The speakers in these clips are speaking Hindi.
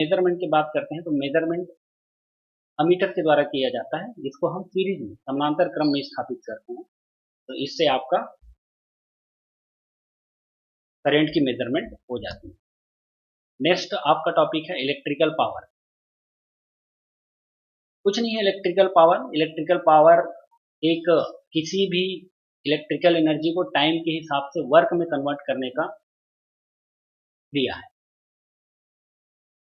मेजरमेंट की बात करते हैं तो मेजरमेंट अमीटर के द्वारा किया जाता है, जिसको हम सीरीज में समानांतर क्रम में स्थापित करते हैं। तो इससे आपका करंट की मेजरमेंट हो जाती है। नेक्स्ट आपका टॉपिक है इलेक्ट्रिकल पावर। कुछ नहीं है इलेक्ट्रिकल पावर। इलेक्ट्रिकल पावर एक किसी भी इलेक्ट्रिकल एनर्जी को टाइम के हिसाब से वर्क में कन्वर्ट करने का क्रिया है।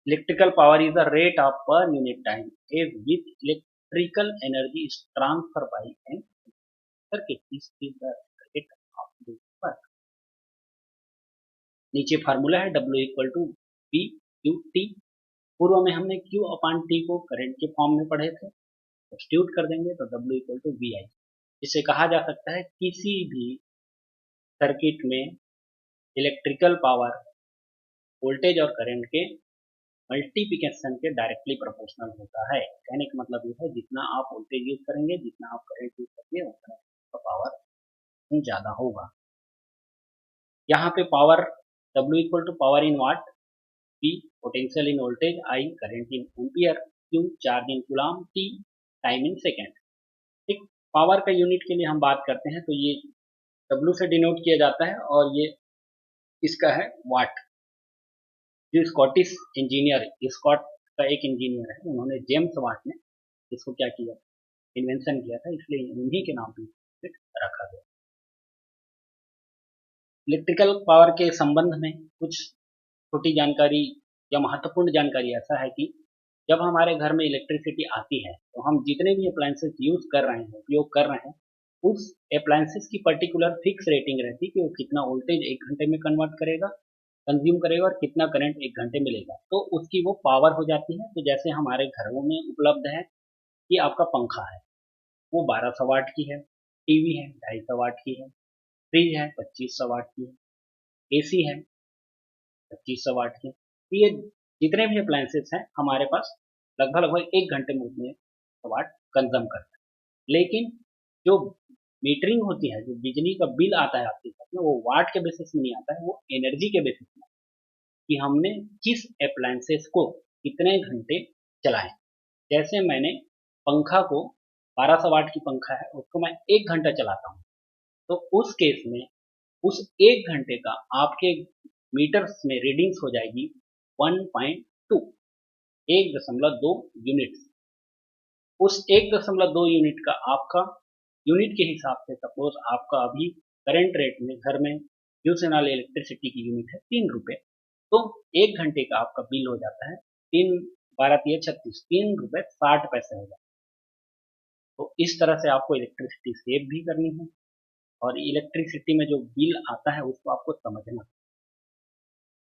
Electrical power is the rate of per unit time if with electrical energy is transferred by an circuit. This is the rate of the work. नीचे फार्मूला है W equal to P Q T. पूर्व में हमने Q अपान टी को करंट के फॉर्म में पढ़े थे, सब्स्टिट्यूट कर देंगे तो W equal to V I. इससे कहा जा सकता है किसी भी सर्किट में इलेक्ट्रिकल पावर वोल्टेज और करंट के मल्टीप्लिकेशन के डायरेक्टली प्रोपोर्शनल होता है। कहने का मतलब ये है जितना आप वोल्टेज यूज करेंगे, जितना आप करंट यूज करेंगे, उतना का पावर ज़्यादा होगा। यहाँ पे power W equal to power in watt, P potential in voltage, I current in ampere, Q charge in coulomb, T time in second. ठीक, पावर का यूनिट के लिए हम बात करते हैं तो ये W से डिनोट किया जाता है और ये इसका है वाट। जो स्कॉटिश इंजीनियर, स्कॉट का एक इंजीनियर है, उन्होंने जेम्स वाट ने इसको क्या किया, इन्वेंशन किया था, इसलिए उन्हीं के नाम पे रखा गया। इलेक्ट्रिकल पावर के संबंध में कुछ छोटी जानकारी या महत्वपूर्ण जानकारी ऐसा है कि जब हमारे घर में इलेक्ट्रिसिटी आती है तो हम जितने भी अप्लायंसेस यूज कर रहे हैं, उपयोग कर रहे हैं, उस अप्लायंसेस की पर्टिकुलर फिक्स रेटिंग रहती है कि वो कितना वोल्टेज 1 घंटे में कन्वर्ट करेगा, कंज्यूम करेगा और कितना करंट 1 घंटे में लेगा, तो उसकी वो पावर हो जाती है। तो जैसे हमारे घरों में उपलब्ध है कि आपका पंखा है वो 1200 वाट की है, टीवी है 250 वाट की है, फ्रिज है 2500 वाट की है, एसी है 2500 वाट की। तो ये जितने भी अप्लायंसेस हैं हमारे पास लगभग लगभग 1 घंटे में उतने वाट कंज्यूम करते हैं। लेकिन जो मीटरिंग होती है, जो बिजली का बिल आता है आपके पास में, वो वाट के बेसिस में नहीं आता है, वो एनर्जी के बेसिस में, कि हमने किस अप्लायंसेस को कितने घंटे चलाए। जैसे मैंने पंखा को 1200 वाट की पंखा है, उसको मैं 1 घंटा चलाता हूँ, तो उस केस में उस 1 घंटे का आपके मीटर्स में रीडिंग्स हो जाएगी 1.2, 1.2 यूनिट। उस 1.2 यूनिट का आपका यूनिट के हिसाब से, सपोज आपका अभी करंट रेट में घर में यूज होने वाली इलेक्ट्रिसिटी की यूनिट है 3 रुपये, तो 1 घंटे का आपका बिल हो जाता है 3×12=36, 3 रुपये 60 पैसे हो जाता है। तो इस तरह से आपको इलेक्ट्रिसिटी सेव भी करनी है और इलेक्ट्रिसिटी में जो बिल आता है उसको आपको समझना है।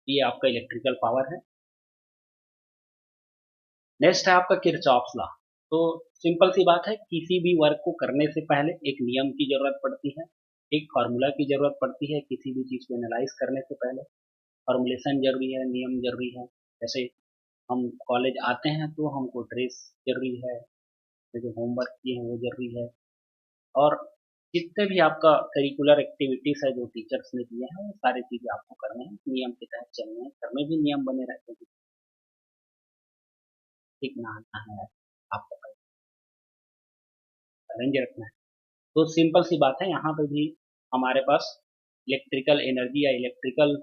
ये आपका इलेक्ट्रिकल पावर है। नेक्स्ट है आपका किरचॉफ्स लॉ। तो सिंपल सी बात है, किसी भी वर्क को करने से पहले एक नियम की जरूरत पड़ती है, एक फार्मूला की जरूरत पड़ती है। किसी भी चीज़ को एनालाइज करने से पहले फॉर्मुलेशन जरूरी है, नियम जरूरी है। जैसे हम कॉलेज आते हैं तो हमको ड्रेस जरूरी है, जो होमवर्क किए हैं वो जरूरी है, और जितने भी आपका करिकुलर एक्टिविटीज है जो टीचर्स ने दिए हैं वो सारी चीज़ें आपको करने हैं, नियम के तहत चलने हैं। घर में भी नियम बने रहते हैं, ठीक नहाना है, आपको अरेंज रखना है। तो सिंपल सी बात है, यहाँ पे भी हमारे पास इलेक्ट्रिकल एनर्जी या इलेक्ट्रिकल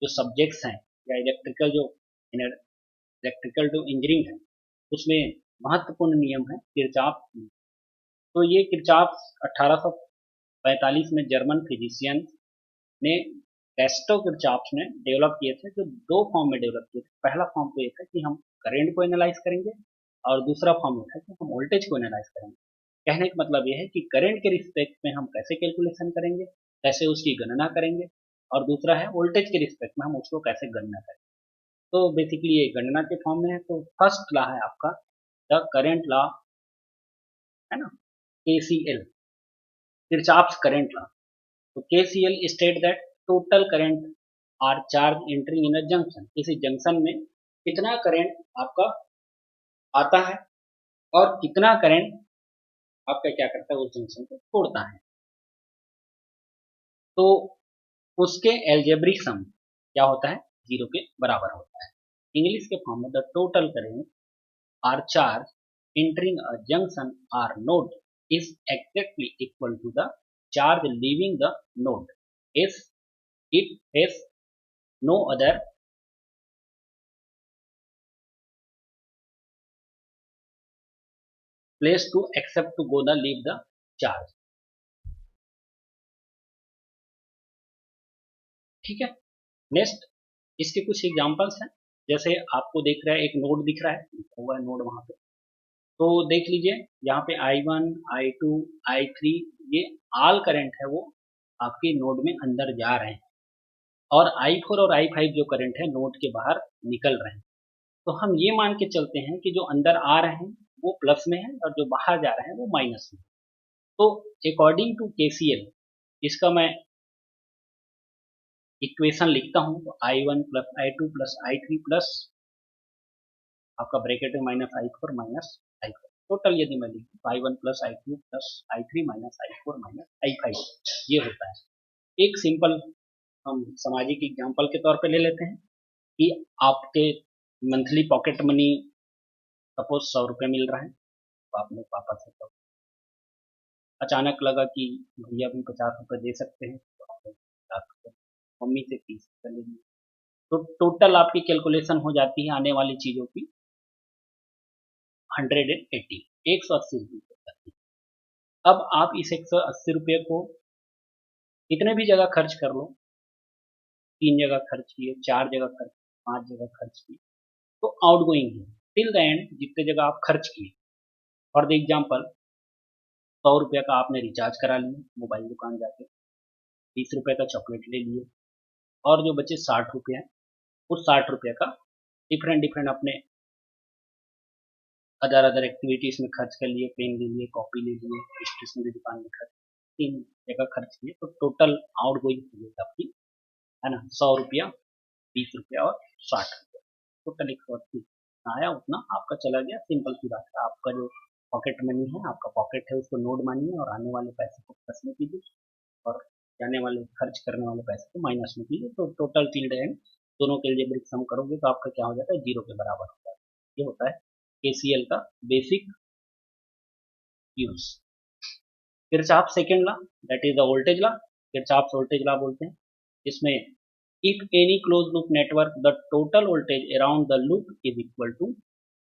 जो सब्जेक्ट्स हैं या इलेक्ट्रिकल जो इंजीनियरिंग है उसमें महत्वपूर्ण नियम है किरचॉफ। तो ये किरचॉफ 1845 में जर्मन फिजिशियन ने गैस्टो किरचॉफ ने डेवलप किए थे, जो 2 फॉर्म में डेवलप किए थे। पहला फॉर्म तो ये था कि हम करंट को एनालाइज करेंगे और दूसरा फॉर्म ये था कि हम वोल्टेज को एनालाइज करेंगे। कहने का मतलब ये है कि करंट के रिस्पेक्ट में हम कैसे कैलकुलेशन करेंगे, कैसे उसकी गणना करेंगे, और दूसरा है वोल्टेज के रिस्पेक्ट में हम उसको कैसे गणना करेंगे। तो बेसिकली ये गणना के फॉर्म में है। तो फर्स्ट लॉ है आपका द करेंट लॉ, है ना, KCL, किरचॉफ्स करंट लॉ। तो KCL state that total current or charge entering in a junction. किसी जंक्शन में कितना करंट आपका आता है और कितना करंट आपका क्या करता है, उस जंक्शन को तोड़ता है। तो उसके एल्जेब्रिक सम क्या होता है, 0 के बराबर होता है। इंग्लिश के फॉर्म में the total current or charge entering a junction or node is exactly equal to the charge leaving the node as it has no other place to accept to go the leave the charge। ठीक है, नेक्स्ट इसके कुछ एग्जांपल्स हैं। जैसे आपको देख रहा है, एक नोड दिख रहा है, लिखा हुआ है नोड वहां पे, तो देख लीजिए यहाँ पे I1 I2 I3 ये ऑल करंट है वो आपके नोड में अंदर जा रहे हैं, और I4 और I5 जो करंट है नोड के बाहर निकल रहे हैं। तो हम ये मान के चलते हैं कि जो अंदर आ रहे हैं वो प्लस में है और जो बाहर जा रहे हैं वो माइनस में। तो अकॉर्डिंग टू KCL इसका मैं इक्वेशन लिखता हूँ, तो I1 plus I2 plus I3 plus आपका ब्रैकेट में minus I4 minus I4, total यदि मैं लिखूँ तो I1 plus I2 plus I3 minus I4 minus I5 ये होता है। एक सिंपल हम सामाजिक एग्जाम्पल के तौर पे ले लेते हैं कि आपके मंथली पॉकेट मनी सपोज 100 रुपये मिल रहा है, तो आपने पापा से तो अचानक लगा कि भैया भी 50 रुपये दे सकते हैं, तो आपने 50 रुपये, मम्मी से 30 रुपये ले लिए, तो टोटल आपकी कैलकुलेशन हो जाती है आने वाली चीज़ों की 180 180 रुपये। अब आप इस 180 रुपये को कितने भी जगह खर्च कर लो, 3 जगह खर्च किए, 4 जगह खर्च, 5 जगह खर्च किए, तो आउट गोइंग है टिल द एंड जितने जगह आप खर्च किए। फॉर द एग्जाम्पल 100 रुपये का आपने रिचार्ज करा लिया मोबाइल दुकान जाके, 20 रुपये का चॉकलेट ले लिए, और जो बचे 60 रुपये हैं उस 60 रुपये का डिफरेंट डिफरेंट अपने अदर एक्टिविटीज़ में खर्च कर लिए, पेन ले लिए, कॉपी ले लिए, स्टेशनरी दुकान में खर्च, 3 जगह खर्च किए, तो टोटल आउट गोइंग हो गई आपकी, है ना, 100 रुपया, 20 रुपया और 60 रुपया, टोटल 180 आया, उतना आपका चला गया। सिंपल सी बात है, आपका जो पॉकेट मनी है, आपका पॉकेट है, उसको नोट मानिए और आने वाले पैसे को प्लस में कीजिए और जाने वाले खर्च करने वाले पैसे को माइनस में कीजिए, तो टोटल टिल एंड दोनों के लिए ब्रिक सम करोगे तो आपका क्या हो जाता है, 0 के बराबर हो जाता है। ये होता है KCL का basic use. Kirchhoff second law that is the voltage law, Kirchhoff voltage law बोलते हैं, इसमें if any close loop network the total voltage around the loop is equal to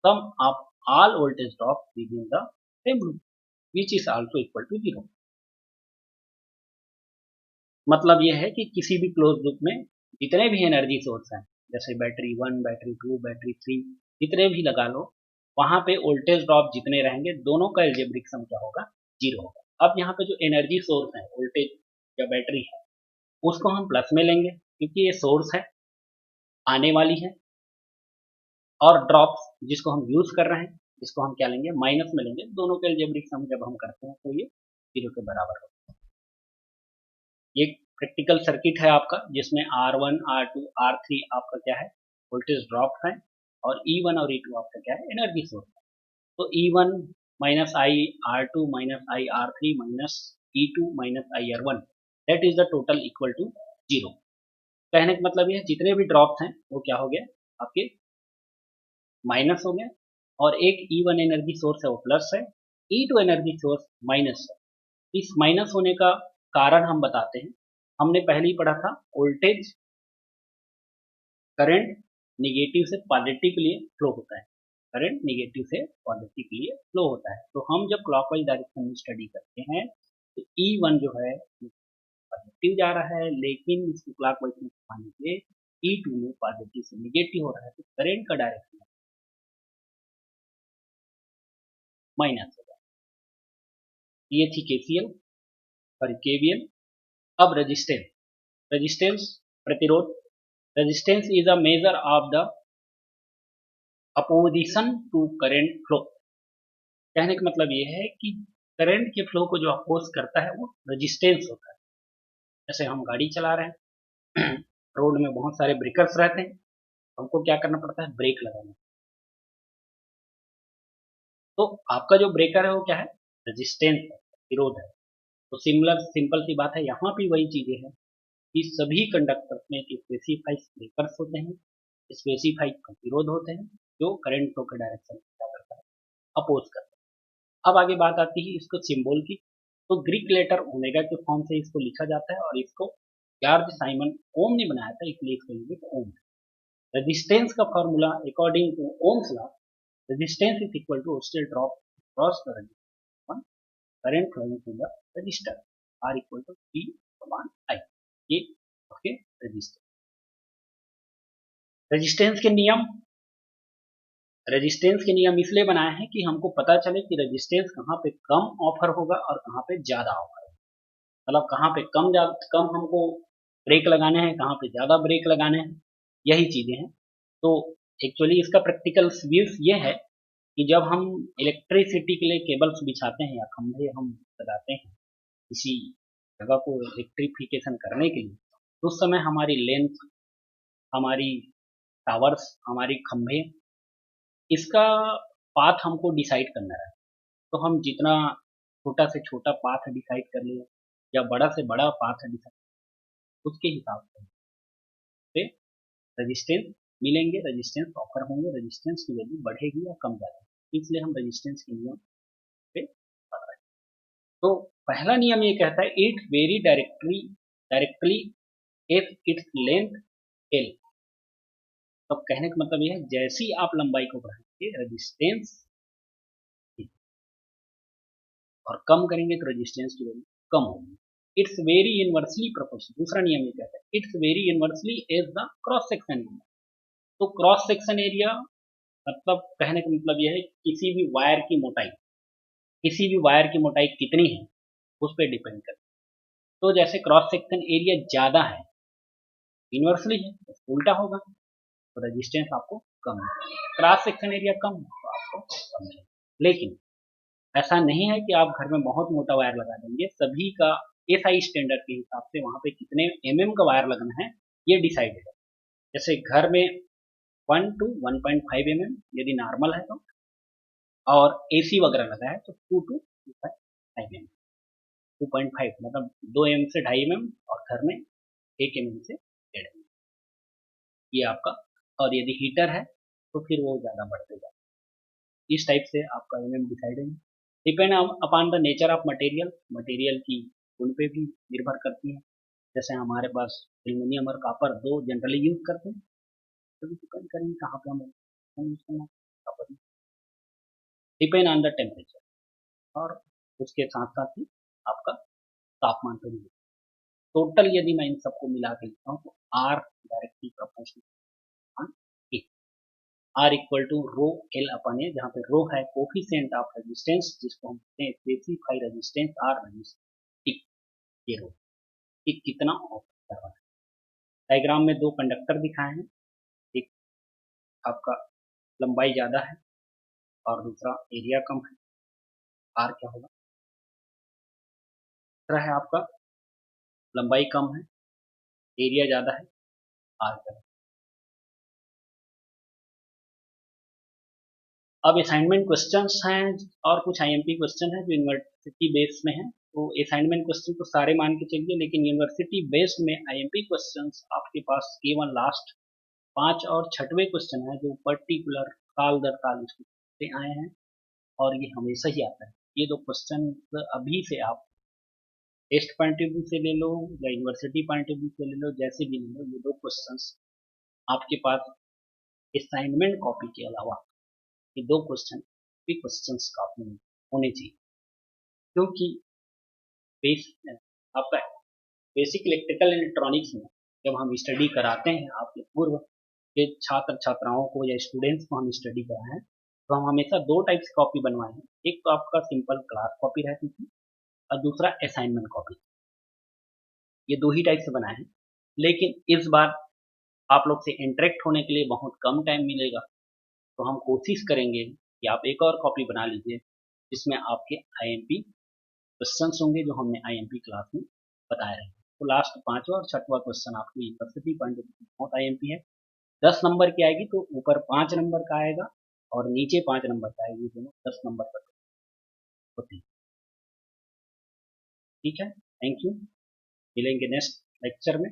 sum of all voltage drop within the same loop which is also equal to 0। मतलब यह है कि किसी भी क्लोज लूप में जितने भी एनर्जी सोर्स हैं, जैसे बैटरी 1 बैटरी 2 बैटरी 3 जितने भी लगा लो, वहां पे वोल्टेज ड्रॉप जितने रहेंगे दोनों का एल्जेब्रिक सम क्या होगा, 0 होगा। अब यहाँ पे जो एनर्जी सोर्स है, वोल्टेज या बैटरी है, उसको हम प्लस में लेंगे क्योंकि ये सोर्स है, आने वाली है, और ड्रॉप जिसको हम यूज कर रहे हैं जिसको हम क्या लेंगे, माइनस में लेंगे। दोनों के एल्जेब्रिक सम जब हम करते हैं तो ये 0 के बराबर होगा। ये प्रैक्टिकल सर्किट है आपका, जिसमें R1 R2 R3 आपका क्या है, वोल्टेज ड्रॉप है, और E1 और E2 आपका क्या है, एनर्जी सोर्स है। तो E1 minus I R2 minus I R3 minus E2 minus I R1 that is the total equal to 0। कहने का मतलब ये जितने भी ड्रॉप्स हैं वो क्या हो गए, आपके माइनस हो गए, और एक E1 एनर्जी सोर्स है वो प्लस है, E2 एनर्जी सोर्स माइनस है। इस माइनस होने का कारण हम बताते हैं, हमने पहले ही पढ़ा था, वोल्टेज करंट निगेटिव से पॉजिटिव के लिए फ्लो होता है, करंट निगेटिव से पॉजिटिव के लिए फ्लो होता है। तो हम जब क्लॉकवाइज डायरेक्शन में स्टडी करते हैं तो E1 जो है पॉजिटिव जा रहा है, लेकिन इसको क्लॉकवाइज में घुमाने से E2 में पॉजिटिव से निगेटिव हो रहा है, तो करंट का डायरेक्शन माइनस होगा। ये थी KCL और KVL। अब रेजिस्टेंस, रेजिस्टेंस प्रतिरोध, resistance is a measure of the opposition to current flow. कहने का मतलब ये है कि करंट के फ्लो को जो अपोज करता है वो रेजिस्टेंस होता है। जैसे हम गाड़ी चला रहे हैं रोड में बहुत सारे ब्रेकर्स रहते हैं, हमको क्या करना पड़ता है, ब्रेक लगाना। तो आपका जो ब्रेकर है वो क्या है, रेजिस्टेंस है, विरोध है। तो सिमिलर सिंपल सी बात है, यहाँ भी वही चीजें हैं कि सभी कंडक्टर्स में एक स्पेसिफाइड ब्रेकर्स होते हैं स्पेसिफाइड प्रतिरोध होते हैं जो करंट फ्लो के डायरेक्शन में क्या करता है, अपोज करता है। अब आगे बात आती है इसको सिंबल की। तो ग्रीक लेटर ओमेगा के फॉर्म से इसको लिखा जाता है और इसको जॉर्ज साइमन ओम ने बनाया था, इसलिए इसका यूनिट ओम। रेजिस्टेंस का formula according to Ohm's law, resistance is equal to voltage drop cross the resistance current flowing through the resistor R equal to P upon I. ये ओके रेजिस्टेंस। रेजिस्टेंस के नियम, रेजिस्टेंस के नियम इसलिए बनाए हैं कि हमको पता चले कि रेजिस्टेंस कहाँ पे कम ऑफर होगा और कहाँ पे ज्यादा ऑफर होगा। मतलब कहाँ पे कम हमको ब्रेक लगाने हैं, कहाँ पे ज्यादा ब्रेक लगाने हैं, यही चीजें हैं। तो एक्चुअली इसका प्रैक्टिकल व्यूज ये है कि जब हम इलेक्ट्रिसिटी के लिए केबल्स बिछाते हैं या खंभे हम लगाते हैं किसी जगह को इलेक्ट्रिफिकेशन करने के लिए, तो उस समय हमारी लेंथ, हमारी टावर्स, हमारी खंभे, इसका पाथ हमको डिसाइड करना है। तो हम जितना छोटा से छोटा पाथ डिसाइड कर ले या बड़ा से बड़ा पाथ डिसाइड, उसके हिसाब से रेजिस्टेंस मिलेंगे, रेजिस्टेंस ऑफर होंगे, रेजिस्टेंस की वैल्यू बढ़ेगी या कम जाएगी। इसलिए हम रेजिस्टेंस के नियम पे पढ़ रहे हैं। तो पहला नियम ये कहता है it very directly if its length L. तो कहने का मतलब ये है जैसी आप लंबाई को बढ़ाएंगे रेजिस्टेंस, और कम करेंगे तो रेजिस्टेंस की वैल्यू कम होगी। It's very inversely proportional. दूसरा नियम ये कहता है it's very inversely is the cross section area. तो क्रॉस सेक्शन एरिया मतलब कहने का मतलब यह है किसी भी वायर की मोटाई, किसी भी वायर की मोटाई कितनी है उस पर डिपेंड करता है। तो जैसे क्रॉस सेक्शन एरिया ज्यादा है, इनवर्सली है, तो उल्टा होगा, तो रेजिस्टेंस आपको कम है। क्रॉस सेक्शन एरिया कम है तो आपको कम है। लेकिन ऐसा नहीं है कि आप घर में बहुत मोटा वायर लगा देंगे। सभी का एसआई स्टैंडर्ड के हिसाब से वहां पे कितने एमएम का वायर लगना है ये डिसाइडेड है। जैसे घर में 1 to 1.5 mm यदि नॉर्मल है तो, और एसी वगैरह लगा है तो 2 to 2.5 mm। 2.5 मतलब 2 mm से 2.5 mm, और घर में 1 mm से 1.5 mm, ये आपका। और यदि हीटर है तो फिर वो ज़्यादा बढ़ते जाए। इस टाइप से आपका एम एम डिसाइड है। Depend upon the nature of material, material की गुण पे भी निर्भर करती है। जैसे हमारे पास एल्यूमिनियम और कॉपर दो जनरली यूज करते हैं, तो डिपेंड करेंगे कहाँ पे हम यूज करना copper. Depend on the temperature, और उसके साथ साथ ही आपका तापमान पर भी। टोटल यदि मैं इन सबको मिला के लिखता हूँ तो R directly proportional A, R equal to rho L upon A, जहाँ पे रो है कोफिशिएंट ऑफ रेजिस्टेंस जिसको हम कहते हैं स्पेसिफाई रेजिस्टेंस आर रेजिस्टेंस, ये रो कि कितना ऑफर कर रहा है। डायग्राम में दो कंडक्टर दिखाए हैं, एक आपका लंबाई ज़्यादा है और दूसरा एरिया कम है। आर क्या होगा, दूसरा है आपका लंबाई कम है, एरिया ज़्यादा है, आर क्या है। अब असाइनमेंट क्वेश्चंस हैं और कुछ आईएमपी क्वेश्चन हैं जो यूनिवर्सिटी बेस्ड में है। तो असाइनमेंट क्वेश्चन तो सारे मान के चलिए, लेकिन यूनिवर्सिटी बेस्ड में आईएमपी क्वेश्चंस आपके पास केवल लास्ट 5 और 6वें क्वेश्चन है जो पर्टिकुलर साल दर साल इससे आए हैं, और ये हमेशा ही आता है। ये दो क्वेश्चन अभी से आप टेस्ट पॉइंट ऑफ व्यू से ले लो या यूनिवर्सिटी पॉइंट ऑफ व्यू से ले लो, जैसे भी ले लो, ये दो क्वेश्चन आपके पास असाइनमेंट कॉपी के अलावा ये दो क्वेश्चन भी क्वेश्चन कॉपी में होने चाहिए। क्योंकि बेस आपका बेसिक इलेक्ट्रिकल इलेक्ट्रॉनिक्स में जब हम स्टडी कराते हैं आपके पूर्व के छात्र छात्राओं को या स्टूडेंट्स को हम स्टडी कराएं, तो हम हमेशा दो टाइप्स कॉपी बनवाए हैं। एक तो आपका सिंपल क्लास कॉपी रहती थी और दूसरा असाइनमेंट कॉपी। ये दो ही टाइप से बनाए हैं, लेकिन इस बार आप लोग से इंटरेक्ट होने के लिए बहुत कम टाइम मिलेगा, तो हम कोशिश करेंगे कि आप एक और कॉपी बना लीजिए जिसमें आपके आईएमपी क्वेश्चन होंगे जो हमने आईएमपी क्लास में बताए हैं। तो लास्ट 5वां और 6वां क्वेश्चन आपकी यूनिवर्सिटी पॉइंट बहुत आईएमपी है। 10 नंबर की आएगी तो ऊपर 5 नंबर का आएगा और नीचे 5 नंबर का आएगी, दोनों 10 नंबर पर होती है। ठीक है, थैंक यू, मिलेंगे नेक्स्ट लेक्चर में।